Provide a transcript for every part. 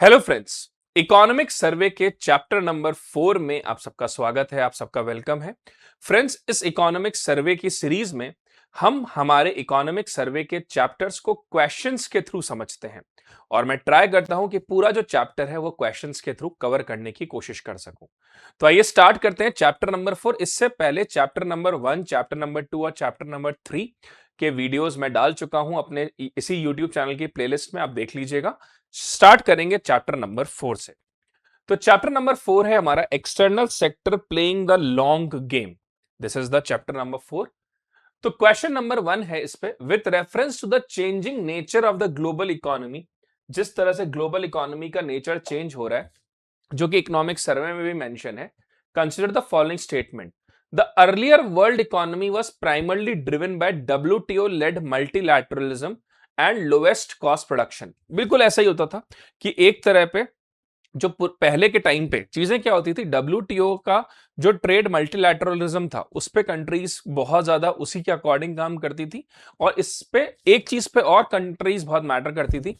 Hello friends, economic survey के chapter number 4 में आप सबका स्वागत है, आप सबका वेलकम है। फ्रेंड्स, इस इकोनॉमिक सर्वे की सीरीज में हम हमारे इकोनॉमिक सर्वे के चैप्टर्स को क्वेश्चंस के थ्रू समझते हैं और मैं ट्राई करता हूं कि पूरा जो चैप्टर है वो क्वेश्चंस के थ्रू कवर करने की कोशिश कर सकूं। तो आइए स्टार्ट करते हैं चैप्टर नंबर 4। इससे पहले चैप्टर नंबर 1, चैप्टर नंबर 2 और चैप्टर नंबर 3 के वीडियोस मैं डाल चुका हूं अपने इसी यूट्यूब चैनल की प्लेलिस्ट में, आप देख लीजिएगा। स्टार्ट करेंगे चैप्टर नंबर 4 से। तो चैप्टर नंबर 4 है हमारा external sector playing the long game. This is the chapter number 4। तो क्वेश्चन नंबर 1 है इस पे, with reference to the changing nature of the global economy. जिस तरह से ग्लोबल इकोनॉमी का नेचर चेंज हो रहा है, जो कि इकोनॉमिक सर्वे में भी मेंशन है, consider the following statement. The earlier world economy was primarily driven by WTO led multilateralism and lowest cost production. बिल्कुल ऐसा ही होता था कि एक तरह पे जो पहले के टाइम पे चीजें क्या होती थी, डब्ल्यूटीओ का जो ट्रेड मल्टीलैटरलिज्म था उस पे कंट्रीज बहुत ज्यादा उसी के अकॉर्डिंग काम करती थी। और इस पे एक चीज पे और कंट्रीज बहुत मैटर करती थी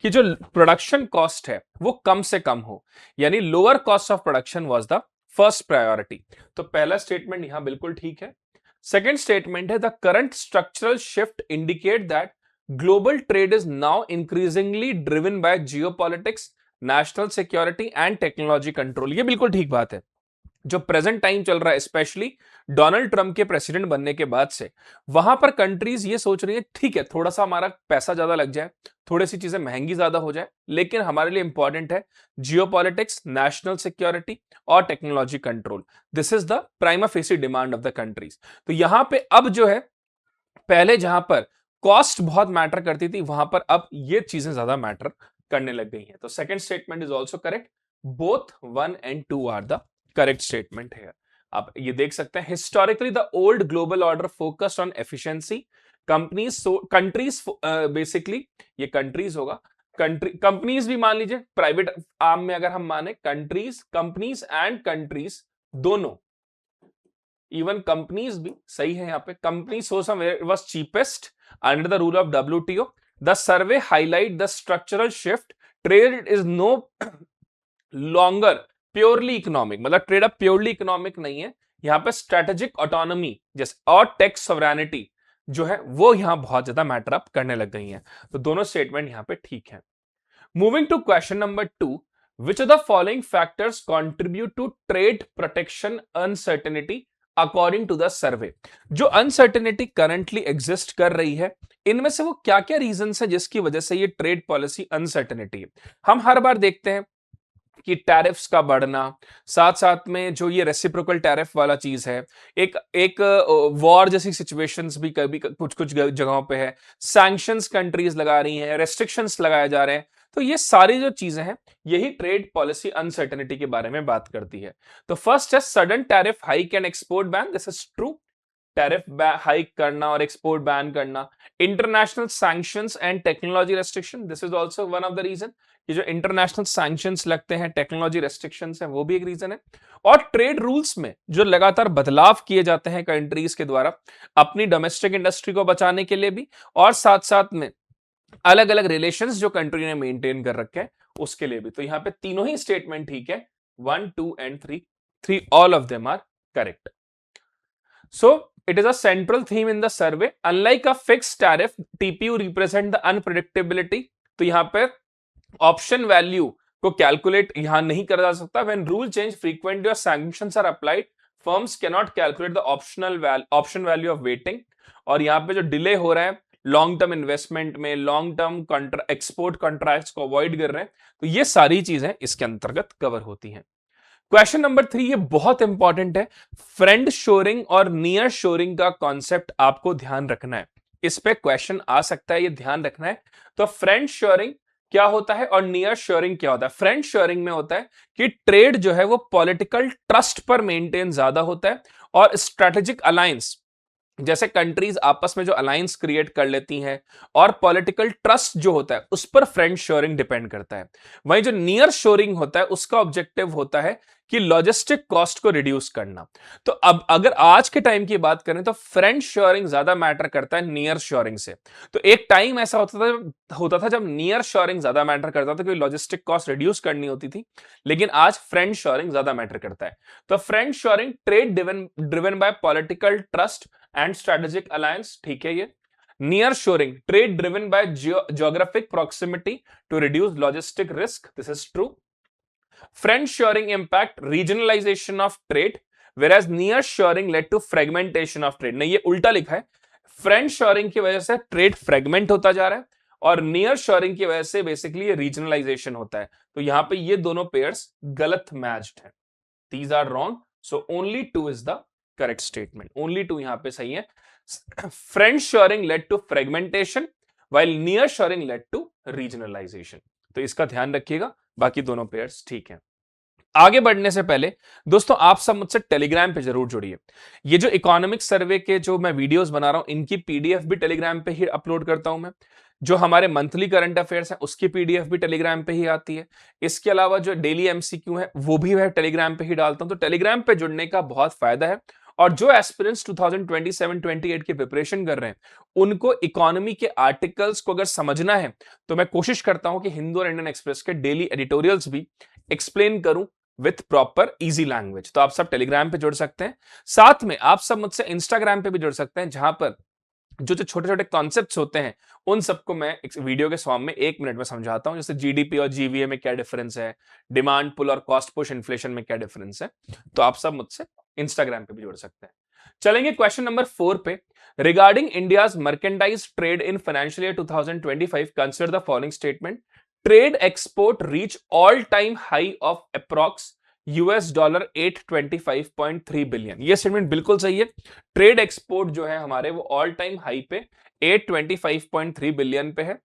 कि जो प्रोडक्शन कॉस्ट है वो कम से कम हो, यानी lower cost of production was the first priority. तो पहला स्टेटमेंट यहां बिल्कुल ठीक है। सेकेंड स्टेटमेंट है, the current structural shift indicate that global trade is now increasingly driven by geopolitics, national security and technology control. ये बिल्कुल ठीक बात है। जो प्रेजेंट टाइम चल रहा है, स्पेशली डोनाल्ड ट्रंप के प्रेसिडेंट बनने के बाद से, वहां पर कंट्रीज ये सोच रही है ठीक है थोड़ा सा हमारा पैसा ज्यादा लग जाए, थोड़ी सी चीजें महंगी ज्यादा हो जाए, लेकिन हमारे लिए इंपॉर्टेंट है जियोपॉलिटिक्स, नेशनल सिक्योरिटी और technology control. This is the prima facie demand of the countries. तो यहां पे अब जो है, पहले जहां पर कॉस्ट बहुत मैटर करती थी, वहां पर अब ये चीजें ज्यादा मैटर करने लग गई हैं। तो second statement is also correct. Both 1 and 2 are the correct statement है। आप ये देख सकते हैं, historically the old global order focused on efficiency. Countries basically ये कंट्रीज होगा, कंपनीज भी मान लीजिए, प्राइवेट आर्म में अगर हम माने, कंपनीज एंड कंट्रीज दोनों, इवन कंपनीज भी सही है। यहां पे company source was cheapest under the rule of WTO. The survey highlight the structural shift, trade is no longer purely economic, मतलब ट्रेड अब प्योरली इकोनॉमिक नहीं है। यहां पे स्ट्रेटेजिक ऑटोनॉमी जैसे और टैक्स सॉवरेनिटी जो है वो यहां बहुत ज्यादा मैटर अप करने लग गई हैं। तो दोनों स्टेटमेंट यहां पे ठीक है। Moving to question number 2, which of the following factors contribute to trade protection uncertainty according to the survey। जो अनसर्टेनिटी करंटली एग्जिस्ट कर रही है, इनमें से वो क्या क्या रीजन है जिसकी वजह से ये ट्रेड पॉलिसी अनसर्टेनिटी है। हम हर बार देखते हैं कि टैरिफ्स का बढ़ना, साथ साथ में जो ये रेसिप्रोकल टैरिफ वाला चीज है, एक एक वॉर जैसी सिचुएशंस भी कभी कुछ कुछ जगहों पे है, सैंक्शंस कंट्रीज लगा रही हैं, रेस्ट्रिक्शंस लगाए जा रहे हैं। तो ये सारी जो चीजें हैं, यही ट्रेड पॉलिसी अनसर्टेनिटी के बारे में बात करती है। तो फर्स्ट है sudden tariff hike and export ban. This is true. Tariff hike करना और एक्सपोर्ट बैन करना। International sanctions and technology restriction, this is also one of the reason. ये जो इंटरनेशनल सैंक्शंस लगते हैं, टेक्नोलॉजी रेस्ट्रिक्शंस हैं, वो भी एक रीजन है। और ट्रेड रूल्स में जो लगातार बदलाव किए जाते हैं कंट्रीज के द्वारा अपनी डोमेस्टिक इंडस्ट्री को बचाने के लिए भी, और साथ साथ में अलग अलग रिलेशंस जो कंट्री ने मेंटेन कर रखे हैं उसके लिए भी। तो यहां पे तीनों ही स्टेटमेंट ठीक है, 1, 2 and 3 all of them are correct. So it is a central theme in the survey. Unlike a fixed tariff, TPU represent the unpredictability. तो यहां पर ऑप्शन वैल्यू को कैलकुलेट यहां नहीं करा जा सकता। When rule change frequently or sanctions are applied, firms cannot calculate the option value of waiting। और यहां पे जो डिले हो रहा है लॉन्ग टर्म इन्वेस्टमेंट में, लॉन्ग टर्म एक्सपोर्ट कॉन्ट्रैक्ट्स को अवॉइड कर रहे हैं, तो ये सारी चीजें इसके अंतर्गत कवर होती हैं। क्वेश्चन नंबर 3 ये बहुत इंपॉर्टेंट है। फ्रेंड शोरिंग और नियर शोरिंग का कॉन्सेप्ट आपको ध्यान रखना है, इस पे क्वेश्चन आ सकता है, ये ध्यान रखना है। तो फ्रेंड शोरिंग क्या होता है और नियर शोरिंग क्या होता है? फ्रेंड शोरिंग में होता है कि ट्रेड जो है वो पॉलिटिकल ट्रस्ट पर मेंटेन ज्यादा होता है और स्ट्रेटेजिक अलायंस जैसे कंट्रीज आपस में जो अलायंस क्रिएट कर लेती हैं और पॉलिटिकल ट्रस्ट जो होता है उस पर फ्रेंड शोरिंग डिपेंड करता है। वहीं जो नियर शोरिंग होता है उसका ऑब्जेक्टिव होता है कि लॉजिस्टिक कॉस्ट को रिड्यूस करना। तो अब अगर आज के टाइम की बात करें तो फ्रेंड शोरिंग ज्यादा मैटर करता है नियर शोरिंग से। तो एक टाइम ऐसा होता था जब नियर शोरिंग ज्यादा मैटर करता था क्योंकि लॉजिस्टिक कॉस्ट रिड्यूस करनी होती थी, लेकिन आज फ्रेंड शोरिंग ज्यादा मैटर करता है। तो friend shoring trade driven by political trust and strategic alliance, ठीक है। ये near shoring trade driven by geographic proximity to reduce logistic risk, this is true. Friend shoring impact regionalization of trade whereas near shoring led to fragmentation of trade. नहीं, ये उल्टा लिखा है। Friend shoring की वजह से ट्रेड फ्रेगमेंट होता जा रहा है और नियर शोरिंग की वजह से बेसिकली ये रीजनलाइजेशन होता है। तो यहां पे ये दोनों पेयर्स गलत मैच्ड है। These are wrong, so only 2 is the correct statement. Only 2 यहां पे सही है। Friend shoring led to fragmentation, while near shoring led to regionalization. तो इसका ध्यान रखिएगा, बाकी दोनों पेयर्स ठीक हैं। आगे बढ़ने से पहले दोस्तों आप सब मुझसे टेलीग्राम पे जरूर जुड़िए। ये जो इकोनॉमिक सर्वे के जो मैं वीडियोस बना रहा हूं इनकी पीडीएफ भी टेलीग्राम पे ही अपलोड करता हूं मैं। जो हमारे मंथली करंट अफेयर्स है उसकी पीडीएफ भी टेलीग्राम पे ही आती है। इसके अलावा जो डेली एमसीक्यू है वो भी मैं टेलीग्राम पे ही डालता हूं। तो टेलीग्राम पे जुड़ने का बहुत फायदा है। और जो एस्पिरेंट्स 2027-28 की प्रिपरेशन कर रहे हैं उनको इकोनॉमी के आर्टिकल्स को अगर समझना है तो मैं कोशिश करता हूं कि हिंदू और इंडियन एक्सप्रेस के डेली एडिटोरियल्स भी एक्सप्लेन करूं विथ प्रॉपर इजी लैंग्वेज। तो आप सब टेलीग्राम पे जुड़ सकते हैं। साथ में आप सब मुझसे इंस्टाग्राम पे भी जुड़ सकते हैं जहां पर जो जो छोटे छोटे कॉन्सेप्ट्स होते हैं उन सबको मैं एक वीडियो के फॉर्म में 1 मिनट में समझाता हूं। जैसे जीडीपी और जीवीए में क्या डिफरेंस है, डिमांड पुल और कॉस्ट पुश इन्फ्लेशन में क्या डिफरेंस है। तो आप सब मुझसे इंस्टाग्राम पे भी जुड़ सकते हैं। चलेंगे क्वेश्चन नंबर 4 पे। Regarding India's merchandise trade in financial year 2025 consider the following statement. Trade export reach all time high of approx $825.3 billion. ये स्टेटमेंट बिल्कुल सही है। ट्रेड एक्सपोर्ट जो है हमारे वो ऑल टाइम हाई पे 825.3 बिलियन पे है।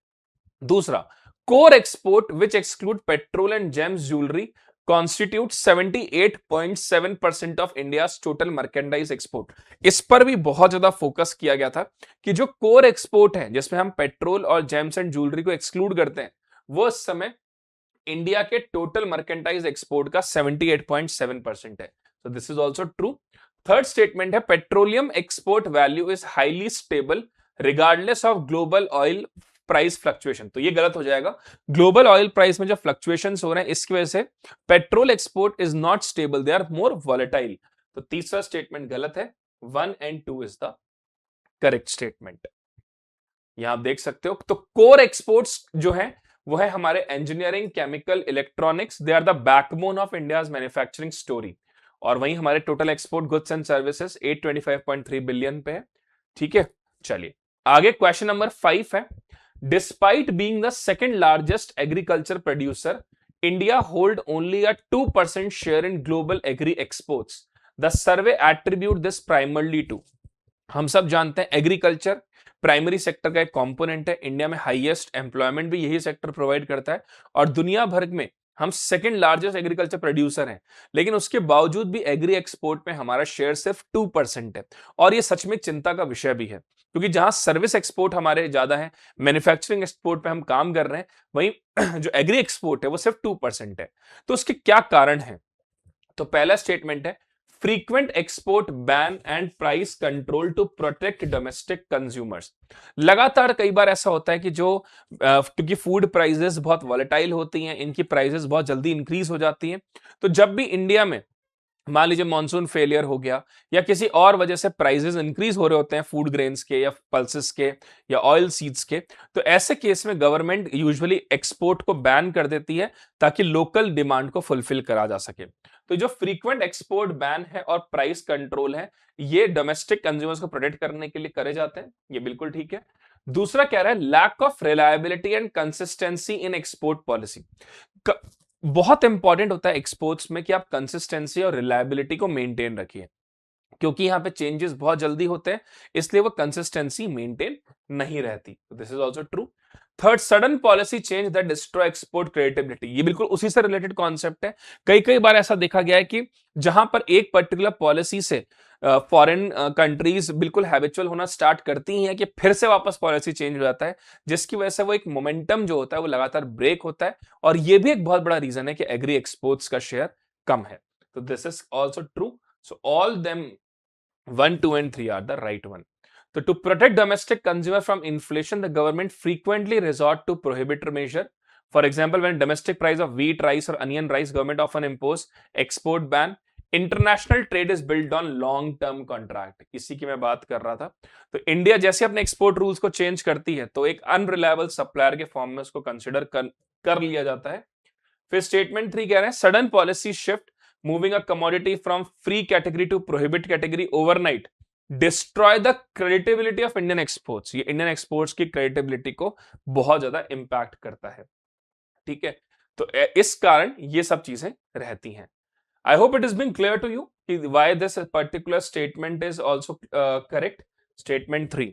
दूसरा, core export which exclude petrol and James jewellery constitute 78.7% of India total merchandise export. इस पर भी बहुत ज्यादा फोकस किया गया था कि जो कोर एक्सपोर्ट है जिसमें हम पेट्रोल और जेम्स एंड ज्वेलरी को एक्सक्लूड करते हैं वो इस समय इंडिया के टोटल मर्केंटाइज एक्सपोर्ट का 78.7% है। So this is also true. Third statement है petroleum export value is highly stable regardless of global oil price fluctuation. तो ये गलत हो जाएगा। ग्लोबल ऑयल प्राइस में जो फ्लक्चुएशंस हो रहे हैं इसकी वजह से petrol export is not stable, they are more volatile. तो तीसरा स्टेटमेंट गलत है। 1 and 2 is the correct statement. यहां आप देख सकते हो। तो कोर एक्सपोर्ट्स जो है वो है हमारे engineering, chemical, electronics, they are the backbone of India's manufacturing story. और वहीं हमारे total export goods and services 825.3 billion पे है। ठीक है, चलिए आगे क्वेश्चन नंबर 5 है। Despite being the second largest agriculture producer, India hold only a 2% share in global agri exports. The survey attribute this primarily to. हम सब जानते हैं एग्रीकल्चर प्राइमरी सेक्टर का एक कंपोनेंट है। इंडिया में हाईएस्ट एम्प्लॉयमेंट भी यही सेक्टर प्रोवाइड करता है और दुनिया भर में हम सेकंड लार्जेस्ट एग्रीकल्चर प्रोड्यूसर हैं। लेकिन उसके बावजूद भी एग्री एक्सपोर्ट में हमारा शेयर सिर्फ 2% है। और ये सच में चिंता का विषय भी है क्योंकि जहां सर्विस एक्सपोर्ट हमारे ज्यादा है, मैन्युफैक्चरिंग एक्सपोर्ट पे हम काम कर रहे हैं, वहीं जो एग्री एक्सपोर्ट है वो सिर्फ 2% है। तो उसके क्या कारण है? तो पहला स्टेटमेंट है frequent export ban and price control to protect domestic consumers. लगातार कई बार ऐसा होता है कि जो क्योंकि फूड प्राइसेस बहुत वॉलेटाइल होती हैं, इनकी प्राइसेस बहुत जल्दी इंक्रीज हो जाती हैं। तो जब भी इंडिया में मान लीजिए मॉनसून फेलियर हो गया या किसी और वजह से प्राइसेस इंक्रीज हो रहे होते हैं फूड ग्रेन्स के या पल्सेस के या ऑयल सीड्स के, तो ऐसे केस में गवर्नमेंट यूजुअली एक्सपोर्ट को बैन कर देती है ताकि लोकल डिमांड को फुलफिल करा जा सके। तो जो फ्रीक्वेंट एक्सपोर्ट बैन है और प्राइस कंट्रोल है ये डोमेस्टिक कंज्यूमर्स को प्रोटेक्ट करने के लिए करे जाते हैं, ये बिल्कुल ठीक है। दूसरा कह रहा है lack of reliability and consistency in export policy. बहुत इंपॉर्टेंट होता है एक्सपोर्ट्स में कि आप कंसिस्टेंसी और रिलायबिलिटी को मेंटेन रखिए क्योंकि यहां पे चेंजेस बहुत जल्दी होते हैं, इसलिए वो कंसिस्टेंसी मेंटेन नहीं रहती। This is also true. Third, sudden policy change that destroy export credibility. ये बिल्कुल उसी से रिलेटेड कॉन्सेप्ट है। कई कई बार ऐसा देखा गया है कि जहां पर एक पर्टिकुलर पॉलिसी से फॉरेन कंट्रीज बिल्कुल हैबिचुअल होना स्टार्ट करती हैं कि फिर से वापस पॉलिसी चेंज हो जाता है, जिसकी वजह से वो एक मोमेंटम जो होता है वो लगातार ब्रेक होता है, और ये भी एक बहुत बड़ा रीजन है कि एग्री एक्सपोर्ट्स का शेयर कम है। तो this is also true. So all them 1, 2 and 3 are the right one. So to protect domestic consumer from inflation, the government frequently resort to prohibitive measure. For example, when domestic price of wheat, rice or onion rice, government often impose export ban. International trade is build on long term contract, इसी की मैं बात कर रहा था। तो India जैसे अपने एक्सपोर्ट रूल्स को चेंज करती है तो एक अनरिलायबल सप्लायर के फॉर्म में उसको कंसिडर कर लिया जाता है। फिर स्टेटमेंट 3 कह रहे हैं sudden policy shift moving a commodity from free category to prohibit category overnight destroy the creditability of Indian exports. ये इंडियन एक्सपोर्ट्स की क्रेडिटेबिलिटी को बहुत ज्यादा इंपैक्ट करता है। ठीक है, तो इस कारण ये सब चीजें रहती हैं। I hope it has been clear to you why this particular statement is also correct. Statement 3.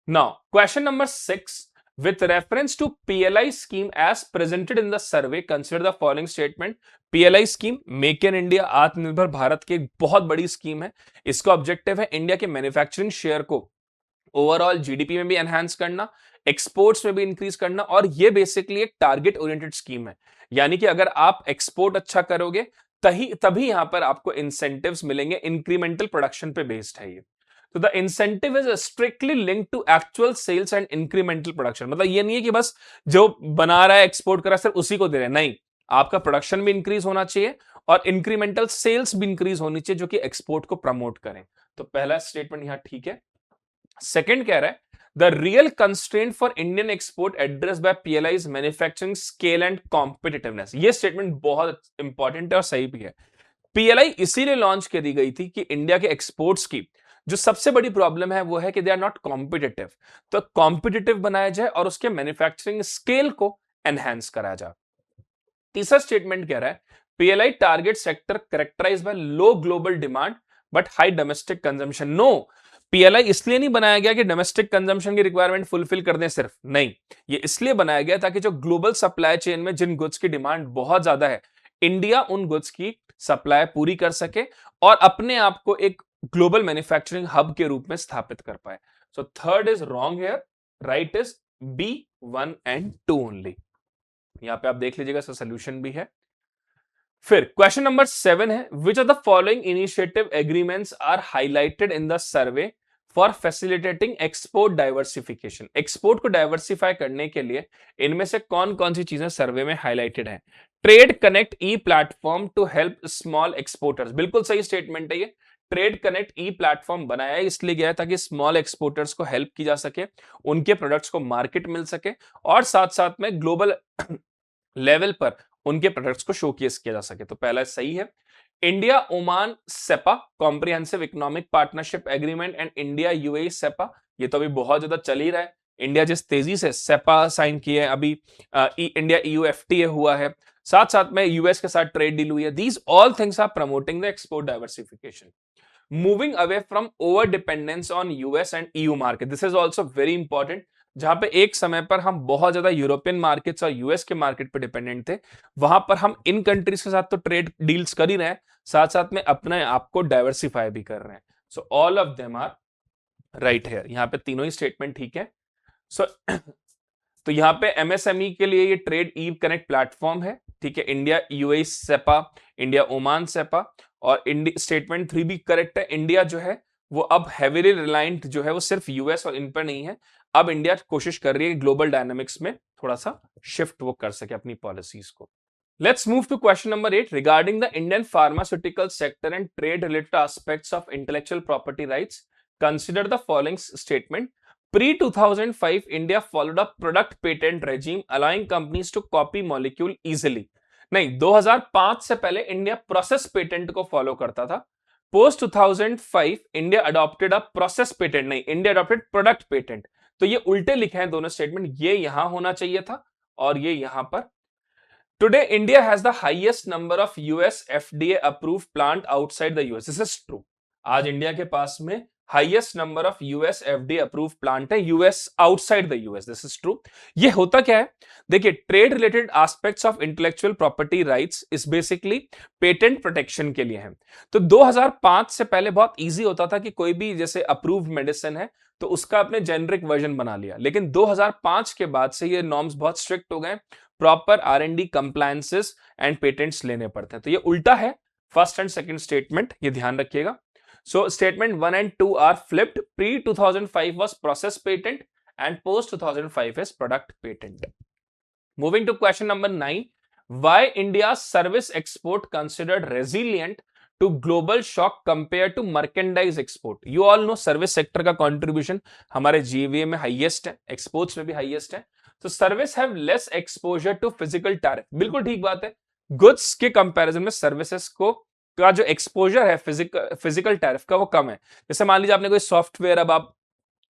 Now, question number 6. With reference to PLI scheme as presented in the survey, consider the following statement. PLI scheme, make in India, आत्मनिर्भर भारत की एक बहुत बड़ी scheme है। इसका objective है India के manufacturing share को ओवरऑल जीडीपी में भी एनहांस करना, एक्सपोर्ट्स में भी इंक्रीज करना, और ये बेसिकली एक टारगेट ओरिएंटेड स्कीम है। यानी कि अगर आप एक्सपोर्ट अच्छा करोगे तभी यहां पर आपको इंसेंटिव्स मिलेंगे। इंक्रीमेंटल प्रोडक्शन पे बेस्ड है ये। तो the incentive is strictly linked to actual sales and incremental production. मतलब ये नहीं है कि बस जो बना रहा है एक्सपोर्ट कर रहा है सिर्फ उसी को दे रहे हैं, नहीं, आपका प्रोडक्शन भी इंक्रीज होना चाहिए और इंक्रीमेंटल सेल्स भी इंक्रीज होनी चाहिए जो कि एक्सपोर्ट को प्रमोट करें। तो पहला स्टेटमेंट यहां ठीक है। सेकंड कह रहा है the real constraint for Indian export address by PLI manufacturing scale and competitiveness. ये स्टेटमेंट बहुत इंपॉर्टेंट है और सही भी है। पीएलआई इसीलिए लॉन्च करी गई थी कि इंडिया के एक्सपोर्ट्स की जो सबसे बड़ी प्रॉब्लम है वो है कि दे आर नॉट कॉम्पिटिटिव। तो कॉम्पिटिटिव बनाया जाए और उसके मैन्युफैक्चरिंग स्केल को एनहांस कराया जाए। तीसरा स्टेटमेंट कह रहा है PLI target sector characterized by low global demand but high domestic consumption. No, PLI इसलिए नहीं बनाया गया कि डोमेस्टिक कंजम्पशन की रिक्वायरमेंट फुलफिल कर दें सिर्फ, नहीं, ये इसलिए बनाया गया ताकि जो ग्लोबल सप्लाई चेन में जिन गुड्स की डिमांड बहुत ज्यादा है, इंडिया उन गुड्स की सप्लाई पूरी कर सके और अपने आप को एक ग्लोबल मैन्युफैक्चरिंग हब के रूप में स्थापित कर पाए। So third is wrong here, right is B 1 and 2 only. यहां पे आप देख लीजिएगा, इसका सोल्यूशन भी है। फिर क्वेश्चन नंबर 7 है which of the following initiative agreements are highlighted in the survey for facilitating export diversification. Export को डाइवर्सिफाई करने के लिए इनमें से कौन कौन सी चीजें सर्वे में हाईलाइटेड है। Trade connect e platform to help small exporters, बिल्कुल सही स्टेटमेंट है ये। ट्रेड कनेक्ट ई प्लेटफॉर्म बनाया इसलिए गया है ताकि स्मॉल एक्सपोर्टर्स को हेल्प की जा सके, उनके प्रोडक्ट्स को मार्केट मिल सके और साथ साथ में ग्लोबल लेवल पर उनके प्रोडक्ट्स को शोकेस किया जा सके। तो पहला सही है। India Oman CEPA comprehensive economic partnership agreement and India UAE CEPA, ये तो अभी बहुत ज्यादा चल ही रहा है। इंडिया जिस तेजी से सेपा साइन किए है, अभी इंडिया ईयू एफटीए हुआ है, साथ साथ में यूएस के साथ ट्रेड डील हुई है। These all things are promoting the export diversification, moving away from over dependence on US and EU market. This is also very important. जहां पे एक समय पर हम बहुत ज्यादा यूरोपियन मार्केट्स और यूएस के मार्केट पे डिपेंडेंट थे, वहां पर हम इन कंट्रीज के साथ तो ट्रेड डील्स कर ही रहे हैं, साथ साथ में अपने आप को डाइवर्सिफाई भी कर रहे हैं। So all of them are right here. यहां पे तीनों ही स्टेटमेंट ठीक है। सो तो यहां पे एमएसएमई के लिए ये ट्रेड ई कनेक्ट प्लेटफॉर्म है, ठीक है। India UAE CEPA, India Oman CEPA, और स्टेटमेंट 3 भी करेक्ट है। इंडिया जो है वो अब हेवीली रिलायंट जो है वो सिर्फ यूएस और इन पर नहीं है। अब इंडिया कोशिश कर रही है ग्लोबल डायनामिक्स में थोड़ा सा शिफ्ट वो कर सके अपनी पॉलिसीज को। Let's move to question number 8 regarding the Indian pharmaceutical sector and trade related aspects of intellectual property rights. Consider the following statement. Pre 2005, India followed a product patent regime allowing companies to copy molecule easily. नहीं, 2005 से पहले India process patent को follow करता था। Post 2005 India adopted a process patent, नहीं, India adopted product patent. तो ये उल्टे लिखे हैं दोनों स्टेटमेंट, ये यहां होना चाहिए था और ये यहां पर। Today India has the highest number of US FDA approved plant outside the US. This is true. आज इंडिया के पास में highest number of US FD approve plant है US outside the US, this is true. ये होता क्या है, देखिए trade related aspects of intellectual property rights is basically patent protection के लिए है। तो 2005 से पहले बहुत इजी होता था कि कोई भी जैसे अप्रूव्ड मेडिसिन है तो उसका अपने जेनरिक वर्जन बना लिया, लेकिन 2005 के बाद से ये नॉर्म्स बहुत स्ट्रिक्ट हो गए, proper R&D compliances and patents लेने पड़ते हैं। तो ये उल्टा है फर्स्ट एंड सेकंड स्टेटमेंट, ये ध्यान रखिएगा। So statement 1 and 2 are flipped. Pre 2005 was process patent and post 2005 is product patent. Moving to question number 9, why India's service export considered resilient to global shock compared to merchandise export? You all know service sector का contribution हमारे GVA में highest है, exports में भी highest है। तो service have less exposure to physical tariff. बिल्कुल ठीक बात है, goods के comparison में services का जो एक्सपोजर है फिजिकल टैरिफ का वो कम है। जैसे मान लीजिए आपने कोई सॉफ्टवेयर अब आप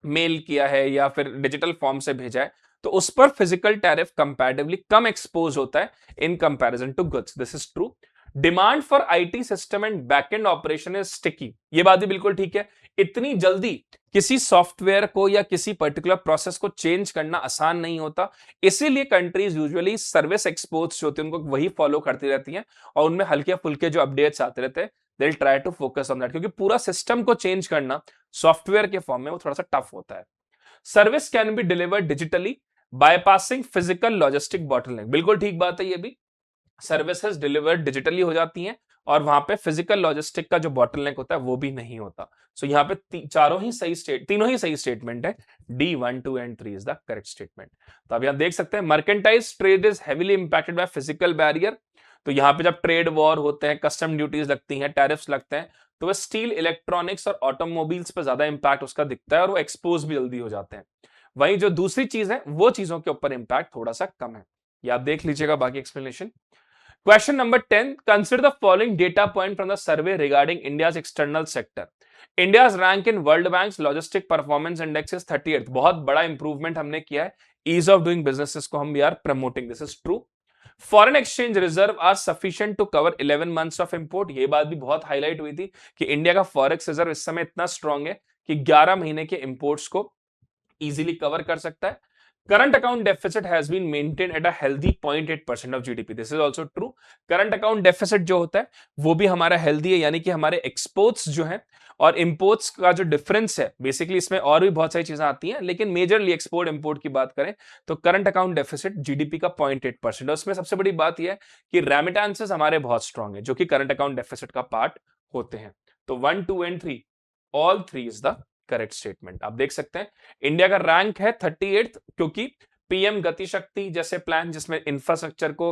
मेल किया है या फिर डिजिटल फॉर्म से भेजा है, तो उस पर फिजिकल टैरिफ कंपैरेटिवली कम एक्सपोज होता है in comparison to goods, this is true. Demand for IT system and backend operation is sticky, ये बात भी बिल्कुल ठीक है। इतनी जल्दी किसी सॉफ्टवेयर को या किसी पर्टिकुलर प्रोसेस को चेंज करना आसान नहीं होता, इसीलिए कंट्रीज यूजुअली सर्विस एक्सपोर्ट्स जो होती है उनको वही फॉलो करती रहती हैं और उनमें हल्के फुल्के जो अपडेट्स आते रहते हैं they will try to focus on that, क्योंकि पूरा सिस्टम को चेंज करना सॉफ्टवेयर के फॉर्म में वो थोड़ा सा टफ होता है। Service can be delivered digitally bypassing physical logistic bottleneck, बिल्कुल ठीक बात है, ये भी सर्विसेज डिलीवर्ड डिजिटली हो जाती हैं और वहां पे फिजिकल लॉजिस्टिक का जो बॉटलनेक होता है वो भी नहीं होता। सो यहाँ पे तीनों ही सही स्टेटमेंट है, D 1, 2 and 3 is the correct statement. तो अब यहाँ देख सकते हैं merchandise trade is heavily impacted by physical barrier. तो यहाँ पे जब ट्रेड वॉर होते हैं, कस्टम ड्यूटीज लगती हैं, टैरिफ्स लगते हैं, तो वह स्टील, इलेक्ट्रॉनिक्स और ऑटोमोबाइल्स पर ज्यादा इंपैक्ट उसका दिखता है और वो एक्सपोज भी जल्दी हो जाते हैं। वहीं जो दूसरी चीज है वो चीजों के ऊपर इंपैक्ट थोड़ा सा कम है। ये आप देख लीजिएगा बाकी explanation. Question number 10. Consider the following data point from the survey regarding India's external sector. India's rank in World Bank's Logistic Performance Index is 38th. बहुत बड़ा इंप्रूवमेंट हमने किया है। Ease of doing businesses को हम we are promoting. This is true. Foreign exchange reserve are sufficient to cover 11 months of import. ये बात भी बहुत हाईलाइट हुई थी कि इंडिया का फॉरेक्स रिजर्व इस समय इतना स्ट्रांग है कि 11 महीने के इंपोर्ट्स को इजीली कवर कर सकता है। Current account deficit has been maintained at a healthy 0.8% of GDP. This is also true. Current account deficit जो होता है वो भी हमारा हेल्दी है, यानी कि हमारे एक्सपोर्ट्स जो है और इंपोर्ट्स का जो डिफरेंस है, बेसिकली इसमें और भी बहुत सारी चीजें आती हैं, लेकिन मेजरली एक्सपोर्ट इंपोर्ट की बात करें तो करंट अकाउंट डेफिसिट जीडीपी का 0.8%। और उसमें सबसे बड़ी बात यह है कि रेमिटेंसेस हमारे बहुत स्ट्रांग है जो कि करंट अकाउंट डेफिसिट का पार्ट होते हैं। तो 1, 2 and 3 all 3 is the correct statement. आप देख सकते हैं इंडिया का रैंक है 38th, क्योंकि पीएम गति शक्ति जैसे प्लान जिसमें इंफ्रास्ट्रक्चर को,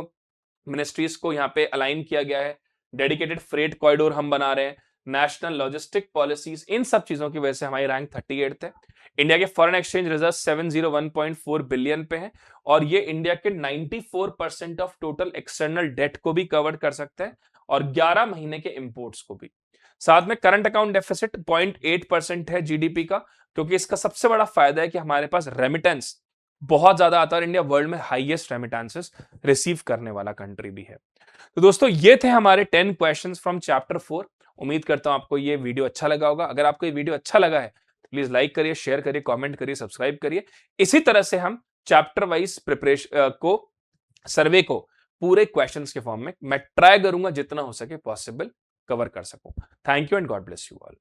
मिनिस्ट्रीज को यहाँ पे अलाइन किया गया है, डेडिकेटेड फ्रेट कॉरिडोर हम बना रहे हैं, नेशनल लॉजिस्टिक पॉलिसीज, इन सब चीजों की वजह से हमारी रैंक 38th है। इंडिया के फॉरेन एक्सचेंज रिजर्व 701.4 बिलियन पे है और ये इंडिया के 94% ऑफ टोटल एक्सटर्नल डेट को भी कवर कर सकते हैं और 11 महीने के इंपोर्ट्स को भी। साथ में करंट अकाउंट डेफिसिट 0.8% है जीडीपी का, क्योंकि इसका सबसे बड़ा फायदा है कि हमारे पास रेमिटेंस बहुत ज्यादा आता है और इंडिया वर्ल्ड में हाईएस्ट रेमिटेंसेस रिसीव करने वाला कंट्री भी है। तो दोस्तों ये थे हमारे 10 क्वेश्चंस फ्रॉम चैप्टर 4। उम्मीद करता हूं आपको ये वीडियो अच्छा लगा होगा। अगर आपको ये वीडियो अच्छा लगा है तो प्लीज लाइक करिए, शेयर करिए, कमेंट करिए, सब्सक्राइब करिए। इसी तरह से हम चैप्टर वाइज प्रिपरेशन को, सर्वे को पूरे क्वेश्चंस के फॉर्म में मैं ट्राई करूंगा जितना हो सके पॉसिबल कवर कर सकूं। Thank you and God bless you all.